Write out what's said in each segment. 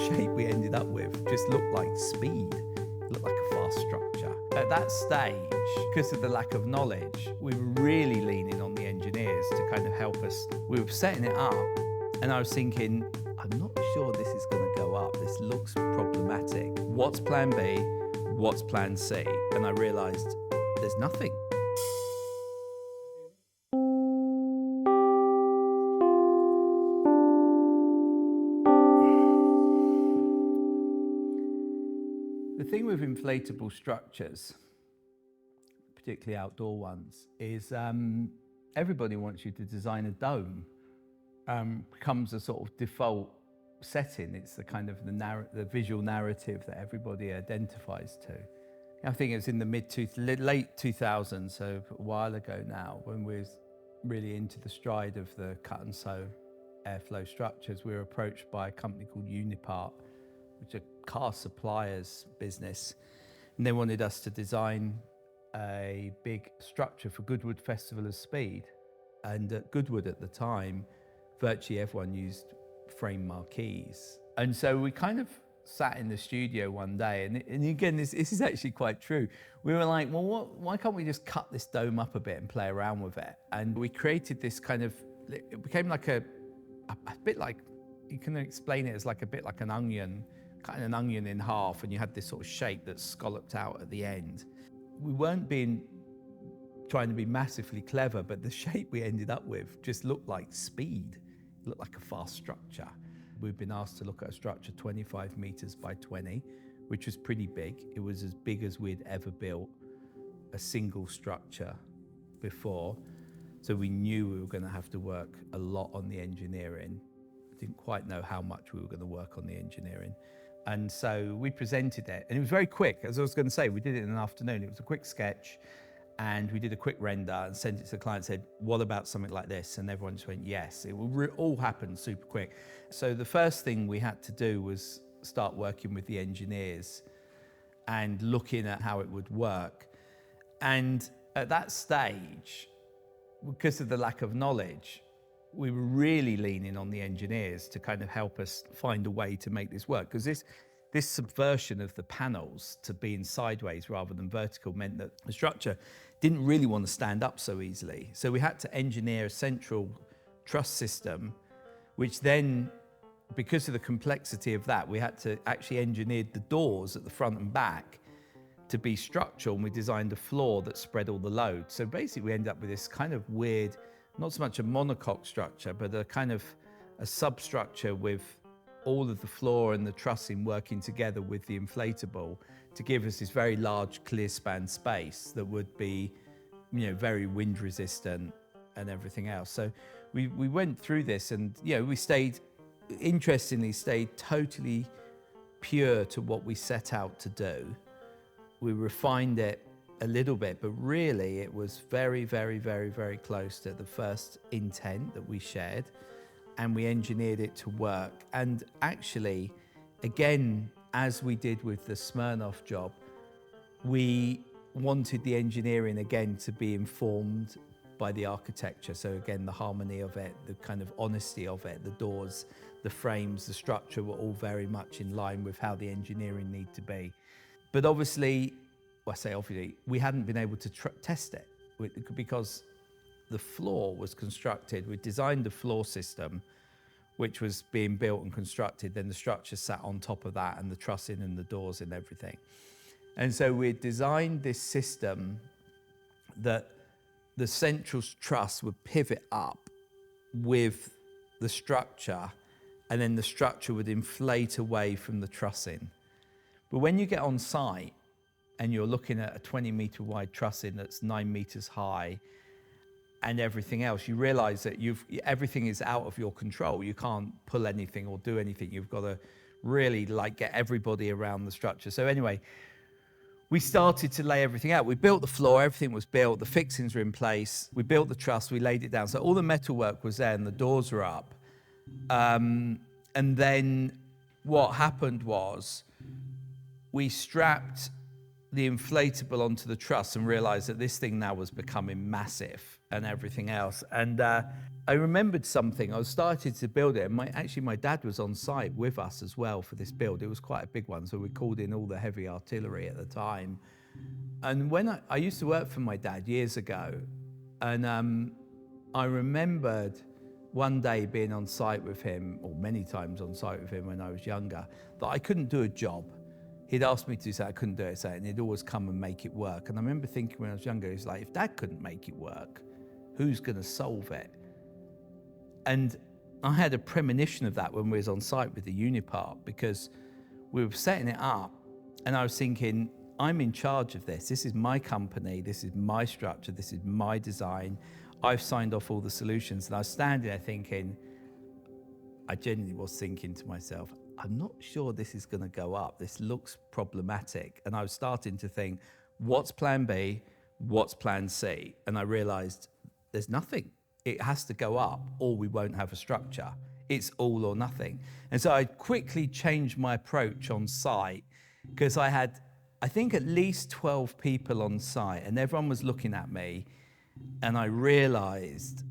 shape we ended up with just looked like speed. It looked like a fast structure. At that stage, because of the lack of knowledge, we were really leaning on the engineers to kind of help us. We were setting it up, and I was thinking, I'm not sure this is going to go up. This looks problematic. What's plan B? What's plan C? And I realized there's nothing. The thing with inflatable structures, particularly outdoor ones, is everybody wants you to design a dome. Becomes a sort of default setting. It's the kind of the visual narrative that everybody identifies to. I think it was in the late 2000s, so a while ago now, when we was really into the stride of the cut and sew airflow structures. We were approached by a company called Unipart, which is a car suppliers business, and they wanted us to design a big structure for Goodwood Festival of Speed. And at Goodwood at the time, virtually everyone used frame marquees. And so we kind of sat in the studio one day, and again, this is actually quite true. We were like, well, why can't we just cut this dome up a bit and play around with it? And we created this kind of, it became like a bit like, you can explain it as like a bit like an onion, cutting an onion in half, and you had this sort of shape that scalloped out at the end. We weren't trying to be massively clever, but the shape we ended up with just looked like speed. It looked like a fast structure. We've been asked to look at a structure 25 meters by 20, which was pretty big. It was as big as we'd ever built a single structure before. So we knew we were going to have to work a lot on the engineering. I didn't quite know how much we were going to work on the engineering. And so we presented it, and it was very quick. As I was going to say, we did it in an afternoon. It was a quick sketch, and we did a quick render and sent it to the client and said, what about something like this? And everyone just went, yes. It will all happen super quick. So the first thing we had to do was start working with the engineers and looking at how it would work. And at that stage, because of the lack of knowledge, we were really leaning on the engineers to kind of help us find a way to make this work. Because this subversion of the panels to being sideways rather than vertical meant that the structure didn't really want to stand up so easily. So we had to engineer a central truss system, which then, because of the complexity of that, we had to actually engineer the doors at the front and back to be structural, and we designed a floor that spread all the load. So basically we ended up with this kind of weird, not so much a monocoque structure, but a kind of a substructure with all of the floor and the trussing working together with the inflatable to give us this very large clear span space that would be, very wind resistant and everything else. So we went through this, and we interestingly stayed totally pure to what we set out to do. We refined it a little bit, but really it was very, very, very, very close to the first intent that we shared. And we engineered it to work. And actually, again, as we did with the Smirnoff job, we wanted the engineering again to be informed by the architecture. So again, the harmony of it, the kind of honesty of it, the doors, the frames, the structure were all very much in line with how the engineering need to be. But obviously, we hadn't been able to test it because the floor was constructed. We designed the floor system, which was being built and constructed. Then the structure sat on top of that, and the trussing and the doors and everything. And so we designed this system that the central truss would pivot up with the structure, and then the structure would inflate away from the trussing. But when you get on site and you're looking at a 20-meter wide trussing that's 9 meters high, and everything else, you realize that everything is out of your control. You can't pull anything or do anything. You've got to really get everybody around the structure. So anyway, we started to lay everything out. We built the floor, everything was built, the fixings were in place. We built the truss, we laid it down. So all the metal work was there and the doors were up. And then what happened was we strapped the inflatable onto the truss and realized that this thing now was becoming massive and everything else. And I remembered something. I was started to build it, and my dad was on site with us as well for this build. It was quite a big one, so we called in all the heavy artillery at the time. And when I used to work for my dad years ago, and I remembered one day being on site with him, or many times on site with him when I was younger, that I couldn't do a job. He'd asked me to do something, I couldn't do it, and he'd always come and make it work. And I remember thinking when I was younger, he's like, if Dad couldn't make it work, who's going to solve it? And I had a premonition of that when we was on site with the Unipart, because we were setting it up, and I was thinking, I'm in charge of this. This is my company. This is my structure. This is my design. I've signed off all the solutions. And I was standing there thinking, I genuinely was thinking to myself, I'm not sure this is going to go up. This looks problematic. And I was starting to think, what's plan B? What's plan C? And I realized there's nothing. It has to go up or we won't have a structure. It's all or nothing. And so I quickly changed my approach on site, because I had, I think, at least 12 people on site, and everyone was looking at me. And I realized,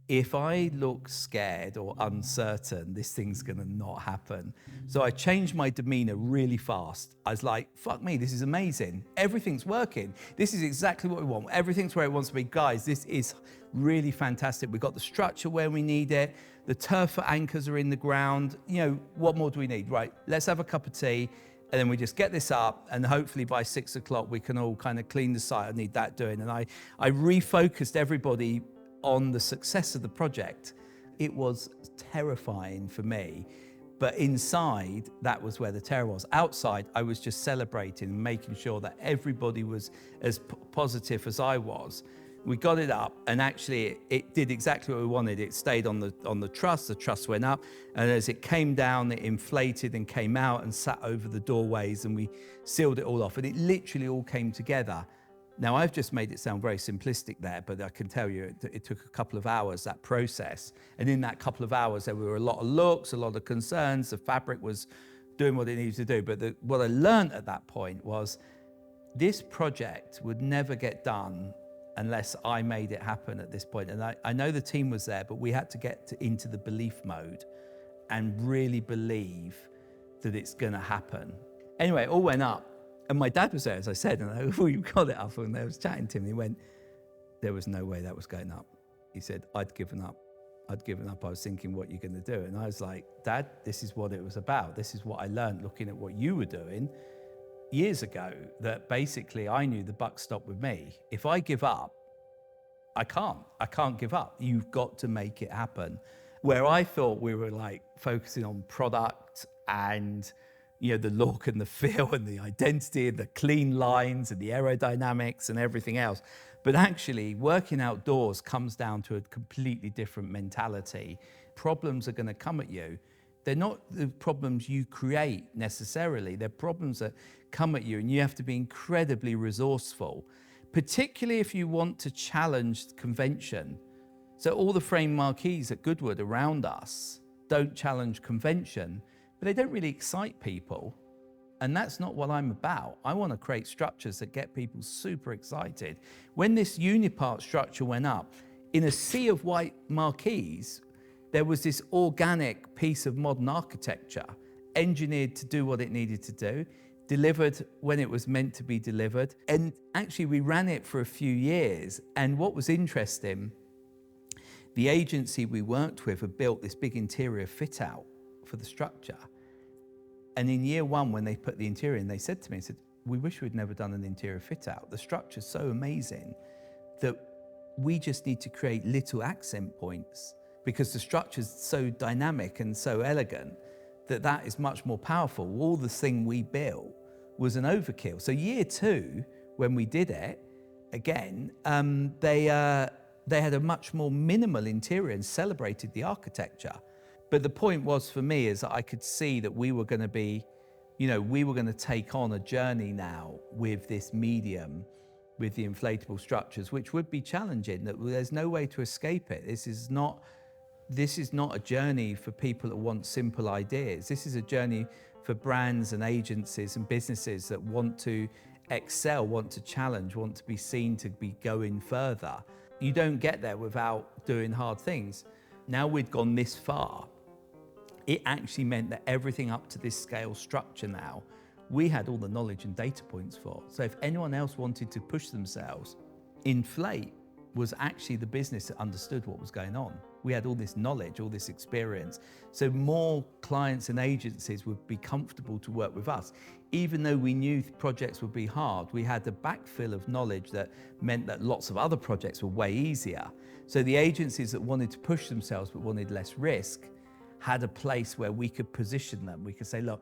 if I look scared or uncertain, this thing's gonna not happen. So I changed my demeanor really fast. I was like, fuck me, this is amazing. Everything's working. This is exactly what we want. Everything's where it wants to be. Guys, this is really fantastic. We've got the structure where we need it. The turf for anchors are in the ground. You know, what more do we need? Right, let's have a cup of tea, and then we just get this up, and hopefully by 6 o'clock, we can all kind of clean the site. I need that doing. And I refocused everybody on the success of the project. It was terrifying for me, but inside, that was where the terror was. Outside, I was just celebrating and making sure that everybody was as positive as I was. We got it up, and actually it did exactly what we wanted. It stayed on the truss went up, and as it came down, it inflated and came out and sat over the doorways, and we sealed it all off, and it literally all came together. Now, I've just made it sound very simplistic there, but I can tell you it took a couple of hours, that process. And in that couple of hours, there were a lot of looks, a lot of concerns. The fabric was doing what it needed to do. But what I learned at that point was this project would never get done unless I made it happen at this point. And I know the team was there, but we had to get into the belief mode and really believe that it's going to happen. Anyway, it all went up. And my dad was there, as I said, and we got it up, and I was chatting to him, and he went, there was no way that was going up. He said, I'd given up. I was thinking, what are you going to do? And I was like, Dad, this is what it was about. This is what I learned looking at what you were doing years ago, that basically I knew the buck stopped with me. If I give up, I can't give up. You've got to make it happen. Where I thought we were like focusing on product and the look and the feel and the identity and the clean lines and the aerodynamics and everything else. But actually, working outdoors comes down to a completely different mentality. Problems are going to come at you. They're not the problems you create necessarily. They're problems that come at you, and you have to be incredibly resourceful, particularly if you want to challenge convention. So all the frame marquees at Goodwood around us don't challenge convention, but they don't really excite people. And that's not what I'm about. I want to create structures that get people super excited. When this Unipart structure went up, in a sea of white marquees, there was this organic piece of modern architecture, engineered to do what it needed to do, delivered when it was meant to be delivered. And actually, we ran it for a few years. And what was interesting, the agency we worked with had built this big interior fit out for the structure. And in year one, when they put the interior in, they said to me, we wish we'd never done an interior fit out. The structure's so amazing that we just need to create little accent points, because the structure's so dynamic and so elegant that is much more powerful. All the thing we built was an overkill. So year two, when we did it, again, they had a much more minimal interior and celebrated the architecture. But the point was for me is that I could see that we were going to be, we were going to take on a journey now with this medium, with the inflatable structures, which would be challenging, that there's no way to escape it. This is not a journey for people that want simple ideas. This is a journey for brands and agencies and businesses that want to excel, want to challenge, want to be seen to be going further. You don't get there without doing hard things. Now we'd gone this far, it actually meant that everything up to this scale structure now, we had all the knowledge and data points for. So if anyone else wanted to push themselves, Inflate was actually the business that understood what was going on. We had all this knowledge, all this experience. So more clients and agencies would be comfortable to work with us. Even though we knew projects would be hard, we had the backfill of knowledge that meant that lots of other projects were way easier. So the agencies that wanted to push themselves but wanted less risk had a place where we could position them. We could say, look,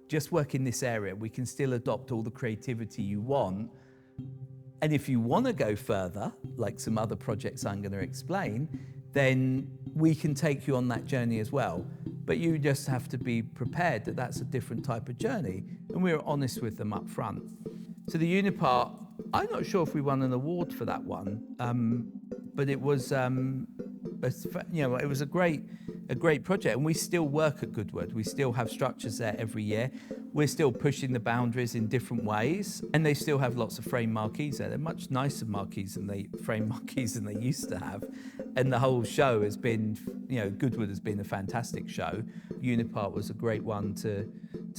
just work in this area. We can still adopt all the creativity you want. And if you want to go further, like some other projects I'm going to explain, then we can take you on that journey as well. But you just have to be prepared that that's a different type of journey. And we were honest with them up front. So the Unipart, I'm not sure if we won an award for that one, but it was, it was a great project. And we still work at Goodwood. We still have structures there every year. We're still pushing the boundaries in different ways, and they still have lots of frame marquees there. They're much nicer marquees than frame marquees than they used to have. And the whole show has been, Goodwood has been a fantastic show. Unipart was a great one to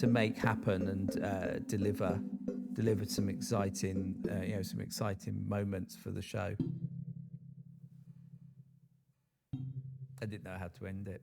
make happen and deliver some exciting, some exciting moments for the show. I didn't know how to end it.